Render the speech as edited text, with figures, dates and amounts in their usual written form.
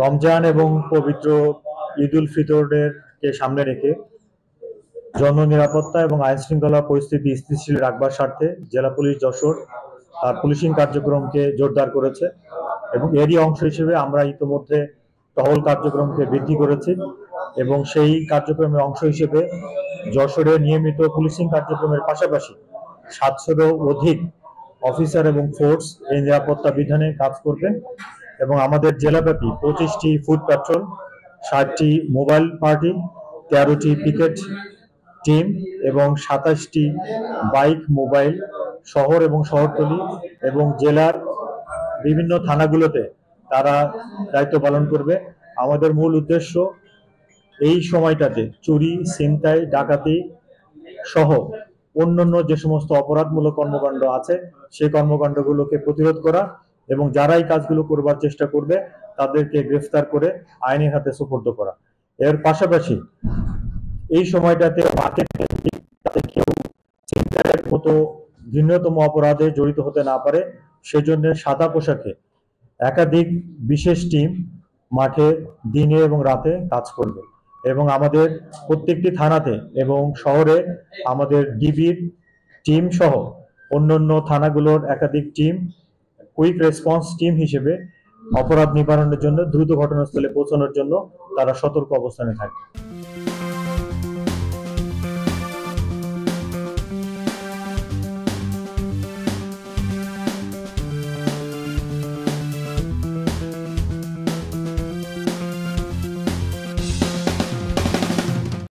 রমজান এবং পবিত্র ঈদ উল ফিতরের কে সামনে রেখে জননিরাপত্তা এবং আইন শৃঙ্খলা পরিস্থিতি স্থিতিশীল রাখবার স্বার্থে জেলা পুলিশ যশোর তার পুলিশিং কার্যক্রমকে জোরদার করেছে এবং এরই অংশ হিসেবে আমরা ইতিমধ্যে টহল কার্যক্রমকে বৃদ্ধি করেছি এবং সেই কার্যক্রমের অংশ হিসেবে যশোরে নিয়মিত পুলিশিং কার্যক্রমের পাশাপাশি 700-রও অধিক অফিসার এবং ফোর্স এই নিরাপত্তা বিধানে কাজ করবে এবং আমাদের জেলাব্যাপী 25টি ফুড প্যাট্রোল, 60টি মোবাইল পার্টি, 13টি পিকেট টিম এবং 27টি বাইক মোবাইল শহর এবং শহরতলি এবং জেলার বিভিন্ন থানাগুলোতে তারা দায়িত্ব পালন করবে। আমাদের মূল উদ্দেশ্য এই সময়টাতে চুরি, ছিনতাই, ডাকাতি সহ অন্যান্য যে সমস্ত অপরাধমূলক কর্মকাণ্ড আছে সেই কর্মকাণ্ডগুলোকে প্রতিরোধ করা এবং যারা এই কাজগুলো করবার চেষ্টা করবে তাদেরকে গ্রেফতার করে আইনের হাতে সোপর্দ করা। এর পাশাপাশি এই সময়টাতে যাতে কেউ ছিনতাইয়ের মতো ঘৃণ্যতম অপরাধে জড়িত হতে না পারে সেজন্য সাদা পোশাকে একাধিক বিশেষ টিম মাঠে দিনে এবং রাতে কাজ করবে এবং আমাদের প্রত্যেকটি থানাতে এবং শহরে আমাদের ডিবির টিম সহ অন্যান্য থানাগুলোর একাধিক টিম কুইক রেসপন্স টিম হিসেবে অপরাধ নিবারণের জন্য দ্রুত ঘটনাস্থলে পৌঁছানোর জন্য তারা সতর্ক অবস্থানে থাকে।